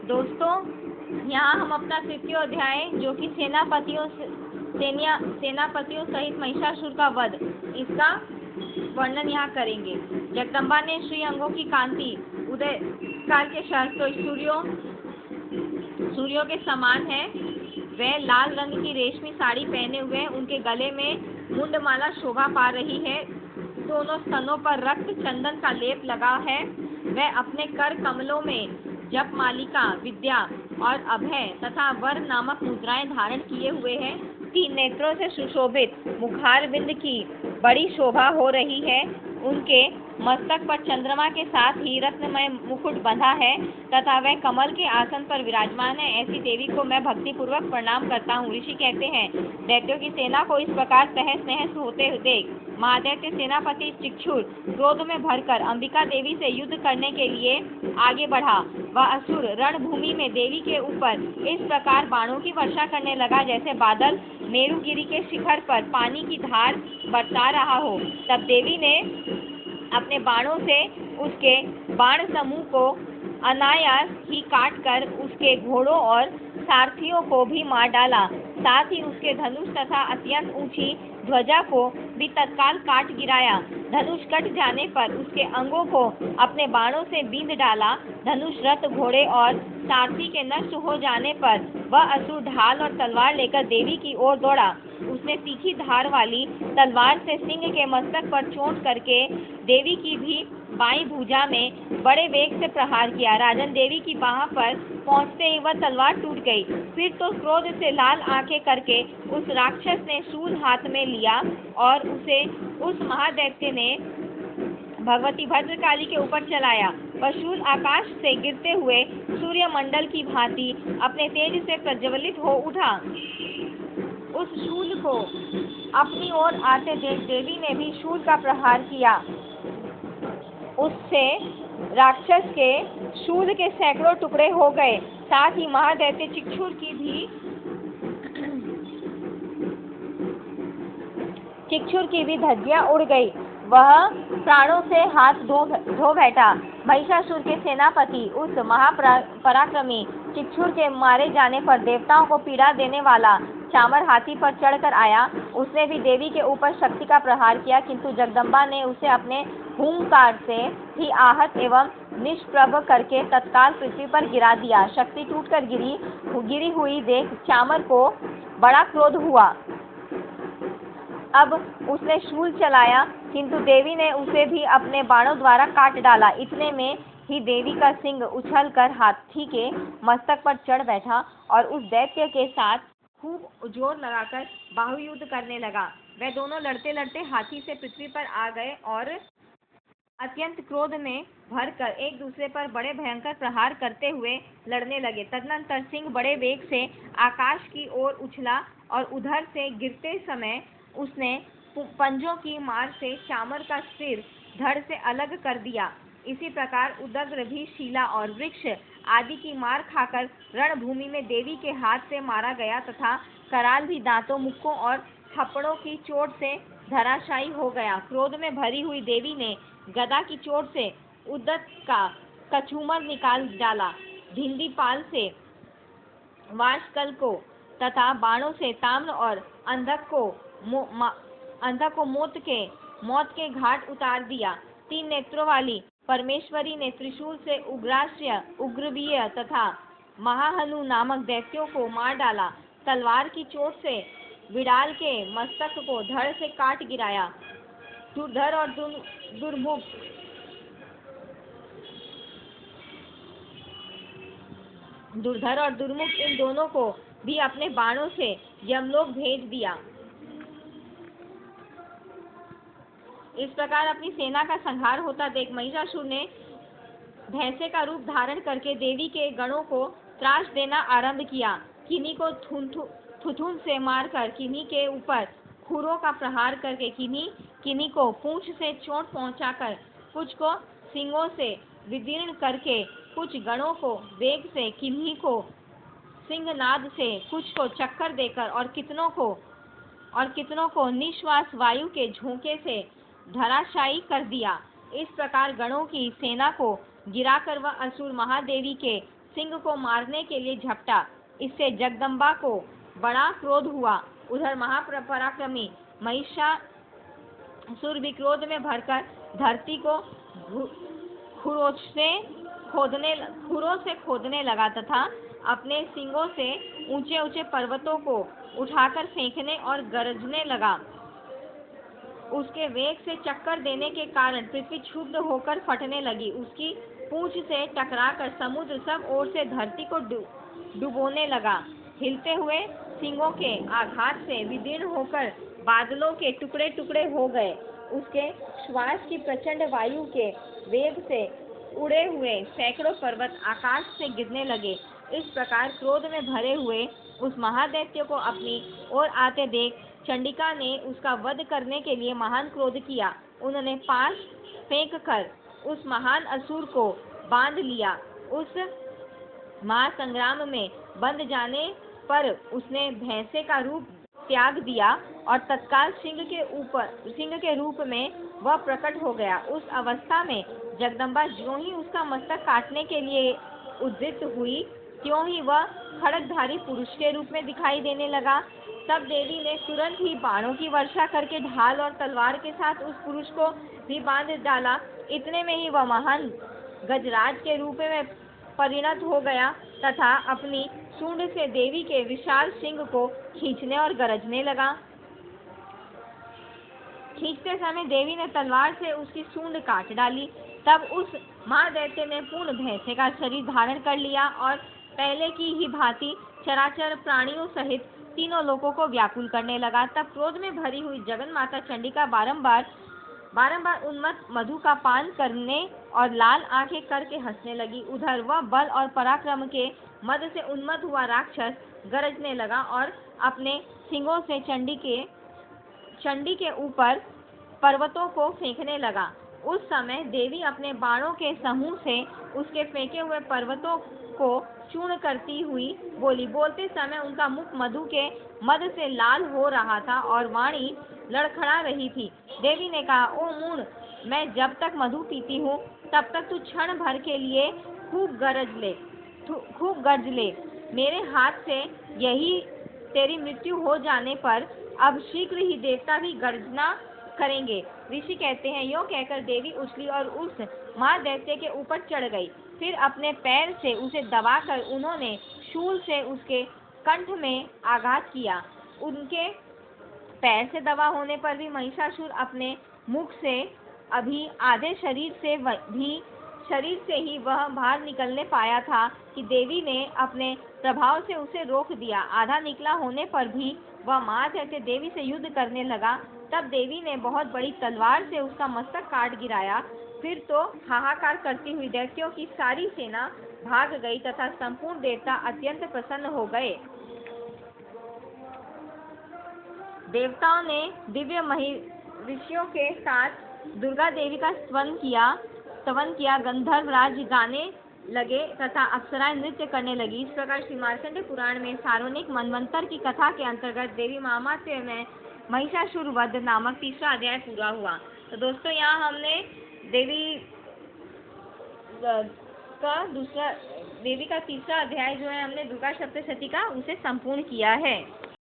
दोस्तों, यहाँ हम अपना तृतीय अध्याय जो कि सेनापतियों सहित महिषासुर का वध, इसका वर्णन यहाँ करेंगे। जगदम्बा ने श्री अंगों की कांति उदय काल के शास्त्रों सूर्यों के समान है। वह लाल रंग की रेशमी साड़ी पहने हुए, उनके गले में मुंडमाला शोभा पा रही है। दोनों स्तनों पर रक्त चंदन का लेप लगा है। वह अपने कर कमलों में जप मालिका, विद्या और अभय तथा वर नामक मुद्राएं धारण किए हुए हैं। 3 नेत्रों से सुशोभित मुखारविंद की बड़ी शोभा हो रही है। उनके मस्तक पर चंद्रमा के साथ ही रत्नमय मुकुट बंधा है तथा वह कमल के आसन पर विराजमान है। ऐसी देवी को मैं भक्तिपूर्वक प्रणाम करता हूँ। ऋषि कहते हैं, दैत्यों की सेना को इस प्रकार तहस नहस होते देख महादैत्य सेनापति चिक्षुर क्रोध में भरकर अंबिका देवी से युद्ध करने के लिए आगे बढ़ा। वह असुर रणभूमि में देवी के ऊपर इस प्रकार बाणों की वर्षा करने लगा जैसे बादल मेरुगिरी के शिखर पर पानी की धार बरसा रहा हो। तब देवी ने अपने बाणों से उसके बाण समूह को अनायास ही काटकर उसके घोड़ों और सारथियों को भी मार डाला। साथ ही उसके धनुष तथा अत्यंत ऊंची ध्वजा को भी तत्काल काट गिराया। धनुष कट जाने पर उसके अंगों को अपने बाणों से बींध डाला। धनुष, रथ, घोड़े और सारथी के नष्ट हो जाने पर वह असुर ढाल और तलवार लेकर देवी की ओर दौड़ा। उसने तीखी धार वाली तलवार से सिंह के मस्तक पर चोट करके देवी की भी बाईं भुजा में बड़े वेग से प्रहार किया। राजन देवी की बाह पर पहुंचते ही वह तलवार टूट गई। फिर तो क्रोध से लाल आंखें करके उस राक्षस ने शूल हाथ में लिया और उसे उस महादैत्य ने भगवती भद्रकाली के ऊपर चलाया। वह शूल आकाश से गिरते हुए सूर्यमंडल की भांति अपने तेज से प्रज्वलित हो उठा। उस शूल को अपनी ओर आते देख देवी ने भी शूल का प्रहार किया। उससे राक्षस के शूल के सैकड़ों टुकड़े हो गए। साथ ही महादैत्य चिक्षुर की भी धज्जियां उड़ गई। वह प्राणों से हाथ धो बैठा। महिषासुर के सेनापति उस महापराक्रमी चिक्षुर के मारे जाने पर देवताओं को पीड़ा देने वाला चामर हाथी पर चढ़कर आया। उसने भी देवी के ऊपर शक्ति का प्रहार किया, किंतु जगदम्बा ने उसे अपने हुंकार से ही आहत एवं निष्प्रभ करके तत्काल पृथ्वी पर गिरा दिया। शक्ति टूटकर गिरी हुई देख चामर को बड़ा क्रोध हुआ। अब उसने शूल चलाया, किंतु देवी ने उसे भी अपने बाणों द्वारा काट डाला। इतने में ही देवी का सिंह उछलकर हाथी के मस्तक पर चढ़ बैठा और उस दैत्य के साथ खूब जोर लगाकर बाहुयुद्ध करने लगा। वे दोनों लड़ते लड़ते हाथी से पृथ्वी पर आ गए और अत्यंत क्रोध में भरकर एक दूसरे पर बड़े भयंकर प्रहार करते हुए लड़ने लगे। तदनंतर सिंह बड़े वेग से आकाश की ओर उछला और उधर से गिरते समय उसने पंजों की मार से चामर का सिर धड़ से अलग कर दिया। इसी प्रकार उदग्र भी शिला और वृक्ष आदि की मार खाकर रणभूमि में देवी के हाथ से मारा गया तथा कराल भी दांतों, मुक्कों और थप्पड़ों की चोट से धराशायी हो गया। क्रोध में भरी हुई देवी ने गदा की चोट से उद्दत का कछुमर निकाल डाला। भिंदीपाल से वार्ष्कल को तथा बाणों से ताम्र और अंधक को मौत के घाट उतार दिया। 3 नेत्रों वाली परमेश्वरी ने त्रिशूल से उग्रास्य, उग्रवीय तथा महाहनु नामक दैत्यों को मार डाला। तलवार की चोट से विडाल के मस्तक को धड़ से काट गिराया। दुर्धर और दुर्मुख इन दोनों को भी अपने बाणों से यमलोक भेज दिया। इस प्रकार अपनी सेना का संहार होता देख महिषासुर ने भैंसे का रूप धारण करके देवी के गणों को त्रास देना आरंभ किया। किन्हीं को थुथुन से मारकर, किन्हीं के ऊपर खुरों का प्रहार करके, किन्हीं को पूंछ से चोट पहुंचाकर, कुछ को सींगों से विदीर्ण करके, कुछ गणों को वेग से, किन्हीं को सिंहनाद से, कुछ को चक्कर देकर और कितनों को निश्वास वायु के झोंके से धराशायी कर दिया। इस प्रकार गणों की सेना को गिराकर वह असुर महादेवी के सिंह को मारने के लिए झपटा। इससे जगदम्बा को बड़ा क्रोध हुआ। उधर महापराक्रमी महिषासुर भी क्रोध में भरकर धरती को खुरों से खोदने लगा तथा अपने सींगों से ऊंचे ऊंचे पर्वतों को उठाकर फेंकने और गरजने लगा। उसके वेग से चक्कर देने के कारण पृथ्वी क्षुब्ध होकर फटने लगी। उसकी पूंछ से टकराकर समुद्र सब ओर से धरती को डुबोने लगा। हिलते हुए सींगों के आघात से विदीर्ण होकर बादलों के टुकड़े टुकड़े हो गए। उसके श्वास की प्रचंड वायु के वेग से उड़े हुए सैकड़ों पर्वत आकाश से गिरने लगे। इस प्रकार क्रोध में भरे हुए उस महादैत्य को अपनी ओर आते देख चंडिका ने उसका वध करने के लिए महान क्रोध किया। उन्होंने पास फेंक कर उस महान असुर को बांध लिया। उस महासंग्राम में बंध जाने पर उसने भैंसे का रूप त्याग दिया और तत्काल सिंह के रूप में वह प्रकट हो गया। उस अवस्था में जगदम्बा ज्यों ही उसका मस्तक काटने के लिए उद्यत हुई, त्यों ही वह खड्गधारी पुरुष के रूप में दिखाई देने लगा। तब देवी ने तुरंत ही बाणों की वर्षा करके ढाल और तलवार के साथ उस पुरुष को भी बांध डाला। इतने में ही वह महान गजराज के रूप में परिणत हो गया तथा अपनी सूंड से देवी के विशाल सिंह को खींचने और गरजने लगा। खींचते समय देवी ने तलवार से उसकी सूंड काट डाली। तब उस महादैत्य ने पूर्ण भैंसे का शरीर धारण कर लिया और पहले की ही भांति चराचर प्राणियों सहित तीनों लोकों को व्याकुल करने लगा। तब क्रोध में भरी हुई जगन माता चंडिका बारंबार उन्मत्त मधु का पान करने और लाल आंखें करके हंसने लगी। उधर वह बल और पराक्रम के मद से उन्मत्त हुआ राक्षस गरजने लगा और अपने सिंगों से चंडी के ऊपर पर्वतों को फेंकने लगा। उस समय देवी अपने बाणों के समूह से उसके फेंके हुए पर्वतों को चूर्ण करती हुई बोली। बोलते समय उनका मुख मधु के मद से लाल हो रहा था और वाणी लड़खड़ा रही थी। देवी ने कहा, ओ मूढ़, मैं जब तक मधु पीती हूँ तब तक तू क्षण भर के लिए खूब गर्ज ले। मेरे हाथ से यही तेरी मृत्यु हो जाने पर अब शीघ्र ही देवता भी गर्जना करेंगे। ऋषि कहते हैं, यों कहकर देवी उछली और उस महादैत्य के ऊपर चढ़ गई। फिर अपने पैर से उसे दबाकर उन्होंने शूल से उसके कंठ में आघात किया। उनके पैर से दबा होने पर भी महिषासुर अपने मुख से अभी आधे शरीर से ही वह बाहर निकलने पाया था कि देवी ने अपने प्रभाव से उसे रोक दिया। आधा निकला होने पर भी वह महादैत्य देवी से युद्ध करने लगा। तब देवी ने बहुत बड़ी तलवार से उसका मस्तक काट गिराया। फिर तो हाहाकार करती हुई दैत्यों की सारी सेना भाग गई तथा संपूर्ण देवता अत्यंत प्रसन्न हो गए। देवताओं ने दिव्य ऋषियों के साथ दुर्गा देवी का स्तवन किया। गंधर्व राज गाने लगे तथा अप्सराएं नृत्य करने लगी। इस प्रकार श्री मार्कंडेय पुराण में सार्वजनिक मनवंतर की कथा के अंतर्गत देवी महात्म्य में महिषासुर वध नामक तीसरा अध्याय पूरा हुआ। तो दोस्तों, यहाँ हमने देवी का तीसरा अध्याय जो है हमने दुर्गा सप्तशती का उसे संपूर्ण किया है।